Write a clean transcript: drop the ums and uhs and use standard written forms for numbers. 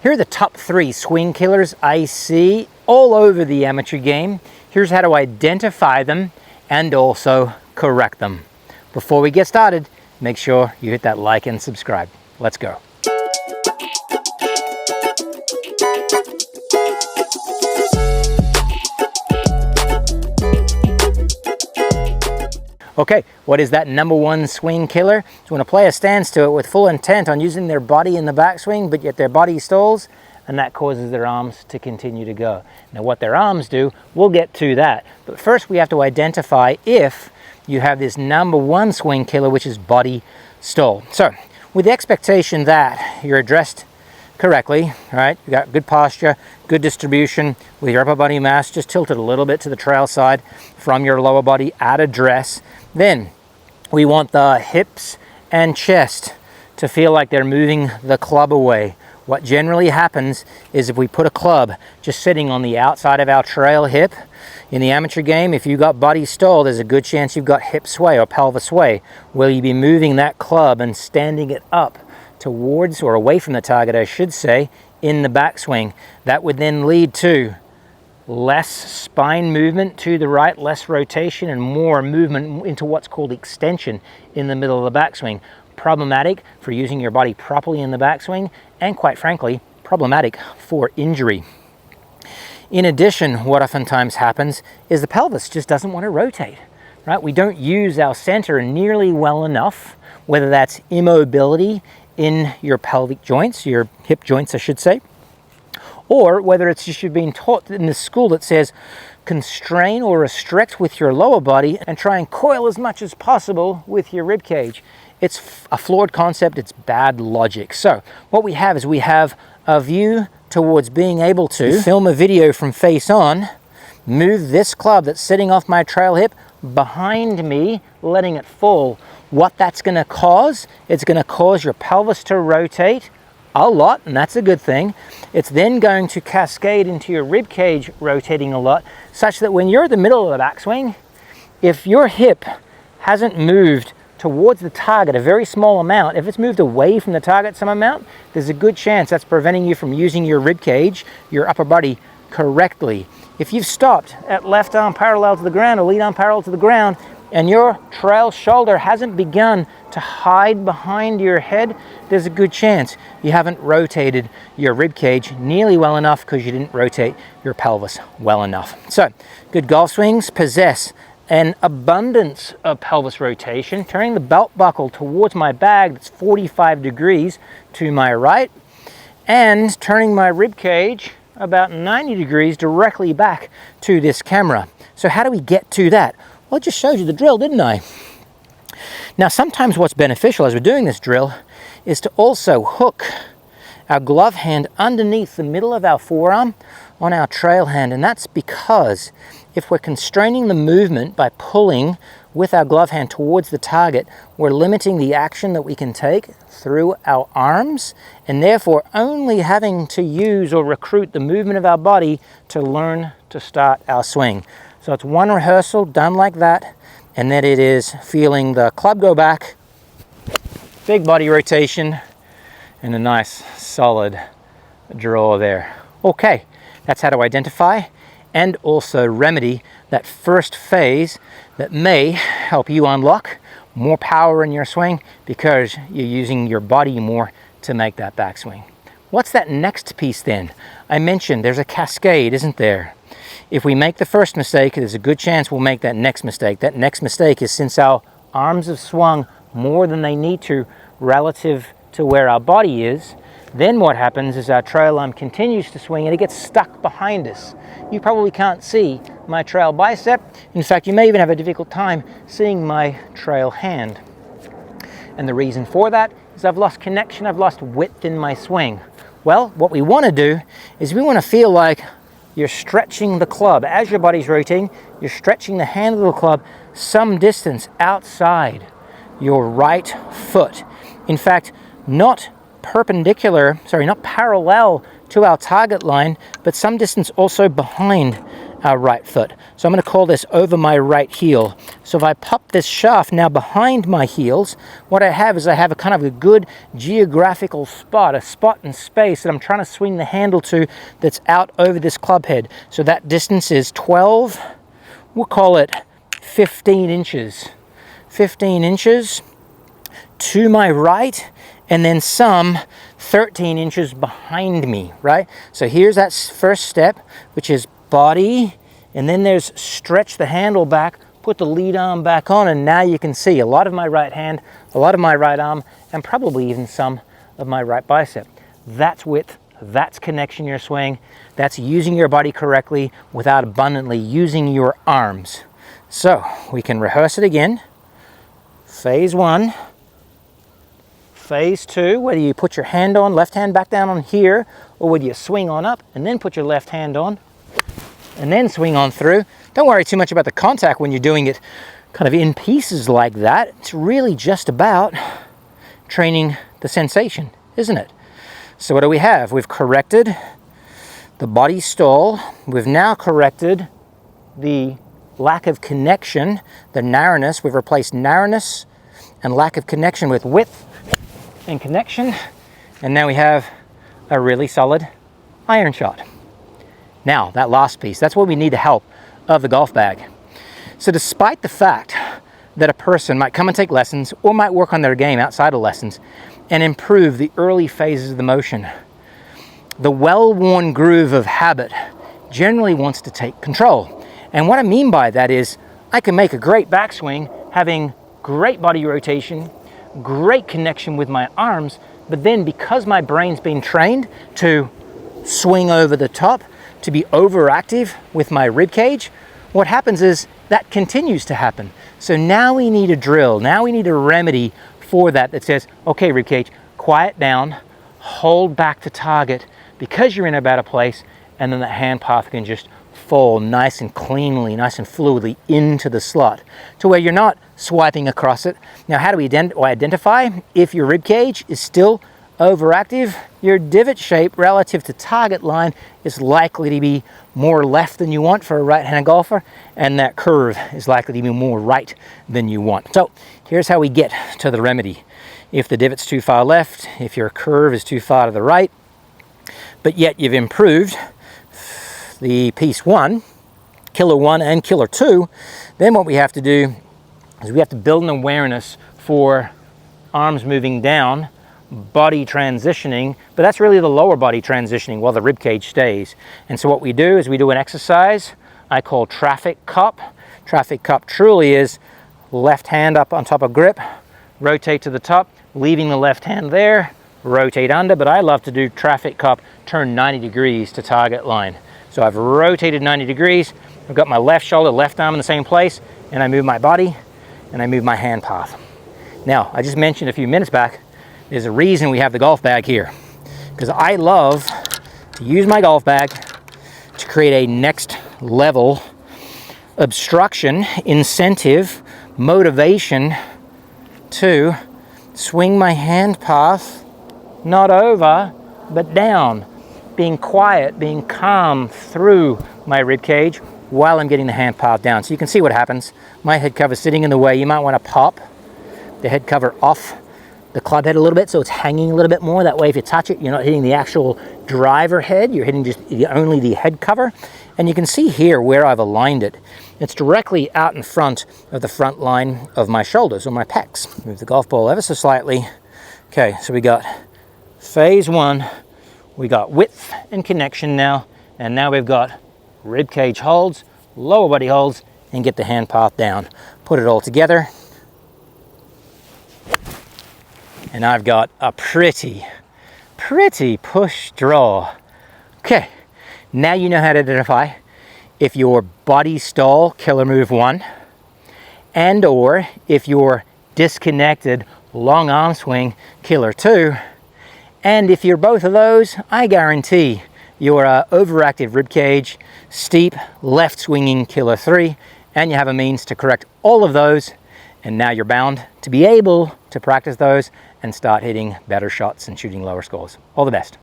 Here are the top 3 swing killers I see all over the amateur game. Here's how to identify them and also correct them. Before we get started, make sure you hit that like and subscribe. Let's go. Okay, what is that number 1 swing killer? So when a player stands to it with full intent on using their body in the backswing, but yet their body stalls, and that causes their arms to continue to go. Now what their arms do, we'll get to that. But first we have to identify if you have this number 1 swing killer, which is body stall. So with the expectation that you're addressed correctly, right? You got good posture, good distribution with your upper body mass just tilted a little bit to the trail side from your lower body at address. Then we want the hips and chest to feel like they're moving the club away. What generally happens is if we put a club just sitting on the outside of our trail hip, in the amateur game, if you got body stall, there's a good chance you've got hip sway or pelvis sway. Will you be moving that club and standing it up towards or away from the target, I should say, in the backswing? That would then lead to less spine movement to the right, less rotation, and more movement into what's called extension in the middle of the backswing. Problematic for using your body properly in the backswing, and quite frankly, problematic for injury. In addition, what oftentimes happens is the pelvis just doesn't want to rotate, right? We don't use our center nearly well enough, whether that's immobility in your pelvic joints, your hip joints, I should say, or whether it's just you've been taught in the school that says constrain or restrict with your lower body and try and coil as much as possible with your rib cage. It's a flawed concept, it's bad logic. So what we have is we have a view towards being able to film a video from face on, move this club that's sitting off my trail hip behind me, letting it fall. What that's going to cause, it's going to cause your pelvis to rotate a lot, and that's a good thing. It's then going to cascade into your rib cage rotating a lot, such that when you're in the middle of the backswing, if your hip hasn't moved towards the target a very small amount, if it's moved away from the target some amount, there's a good chance that's preventing you from using your rib cage, your upper body, correctly. If you've stopped at left arm parallel to the ground or lead arm parallel to the ground, and your trail shoulder hasn't begun to hide behind your head, there's a good chance you haven't rotated your rib cage nearly well enough because you didn't rotate your pelvis well enough. So, good golf swings possess an abundance of pelvis rotation, turning the belt buckle towards my bag that's 45 degrees to my right, and turning my rib cage about 90 degrees directly back to this camera. So how do we get to that? Well, I just showed you the drill, didn't I? Now, sometimes what's beneficial as we're doing this drill is to also hook our glove hand underneath the middle of our forearm on our trail hand, and that's because if we're constraining the movement by pulling with our glove hand towards the target, we're limiting the action that we can take through our arms, and therefore only having to use or recruit the movement of our body to learn to start our swing. So it's one rehearsal done like that, and then it is feeling the club go back, big body rotation, and a nice solid draw there. Okay, that's how to identify and also remedy that first phase that may help you unlock more power in your swing because you're using your body more to make that backswing. What's that next piece then? I mentioned there's a cascade, isn't there? If we make the first mistake, there's a good chance we'll make that next mistake. That next mistake is since our arms have swung more than they need to relative to where our body is, then what happens is our trail arm continues to swing and it gets stuck behind us. You probably can't see my trail bicep. In fact, you may even have a difficult time seeing my trail hand. And the reason for that is I've lost connection, I've lost width in my swing. Well, what we want to do is we want to feel like you're stretching the club. As your body's rotating, you're stretching the handle of the club some distance outside your right foot. In fact, not parallel to our target line, but some distance also behind our right foot. So I'm going to call this over my right heel. So if I pop this shaft now behind my heels, what I have is I have a kind of a good geographical spot, a spot in space that I'm trying to swing the handle to that's out over this club head. So that distance is 12, we'll call it 15 inches. 15 inches to my right, and then some 13 inches behind me, right? So here's that first step, which is body, and then there's stretch the handle back, put the lead arm back on, and now you can see a lot of my right hand, a lot of my right arm, and probably even some of my right bicep. That's width, that's connection you're swaying, that's using your body correctly without abundantly using your arms. So we can rehearse it again. Phase 1. Phase 2, whether you put your hand on, left hand back down on here, or whether you swing on up and then put your left hand on and then swing on through. Don't worry too much about the contact when you're doing it kind of in pieces like that. It's really just about training the sensation, isn't it? So what do we have? We've corrected the body stall. We've now corrected the lack of connection, the narrowness. We've replaced narrowness and lack of connection with width and connection, and now we have a really solid iron shot. Now that last piece, that's where we need the help of the golf bag. So despite the fact that a person might come and take lessons or might work on their game outside of lessons and improve the early phases of the motion, the well-worn groove of habit generally wants to take control. And what I mean by that is I can make a great backswing having great body rotation, great connection with my arms, but then because my brain's been trained to swing over the top, to be overactive with my rib cage, what happens is that continues to happen. So now we need a drill, now we need a remedy for that that says, okay, rib cage, quiet down, hold back to target because you're in a better place, and then that hand path can just fall nice and cleanly, nice and fluidly into the slot to where you're not swiping across it. Now, how do we identify if your rib cage is still overactive? Your divot shape relative to target line is likely to be more left than you want for a right-handed golfer, and that curve is likely to be more right than you want. So here's how we get to the remedy. If the divot's too far left, if your curve is too far to the right, but yet you've improved the piece 1, killer 1 and killer 2, then what we have to do is we have to build an awareness for arms moving down, body transitioning, but that's really the lower body transitioning while the rib cage stays. And so what we do is we do an exercise I call traffic cop. Traffic cop truly is left hand up on top of grip, rotate to the top, leaving the left hand there, rotate under, but I love to do traffic cop, turn 90 degrees to target line. So I've rotated 90 degrees, I've got my left shoulder, left arm in the same place, and I move my body, and I move my hand path. Now, I just mentioned a few minutes back, there's a reason we have the golf bag here, because I love to use my golf bag to create a next level obstruction, incentive, motivation to swing my hand path, not over, but down, being quiet, being calm through my rib cage while I'm getting the hand path down. So you can see what happens. My head cover sitting in the way. You might want to pop the head cover off the club head a little bit so it's hanging a little bit more. That way if you touch it, you're not hitting the actual driver head, you're hitting just only the head cover. And you can see here where I've aligned it. It's directly out in front of the front line of my shoulders or my pecs. Move the golf ball ever so slightly. Okay, so we got phase 1, we got width and connection now, and now we've got rib cage holds, lower body holds, and get the hand path down. Put it all together. And I've got a pretty push draw. Okay, now you know how to identify if your body stall, killer move 1, and or if your disconnected long arm swing, killer 2. And if you're both of those, I guarantee you're overactive rib cage, steep left swinging killer 3, and you have a means to correct all of those. And now you're bound to be able to practice those and start hitting better shots and shooting lower scores. All the best.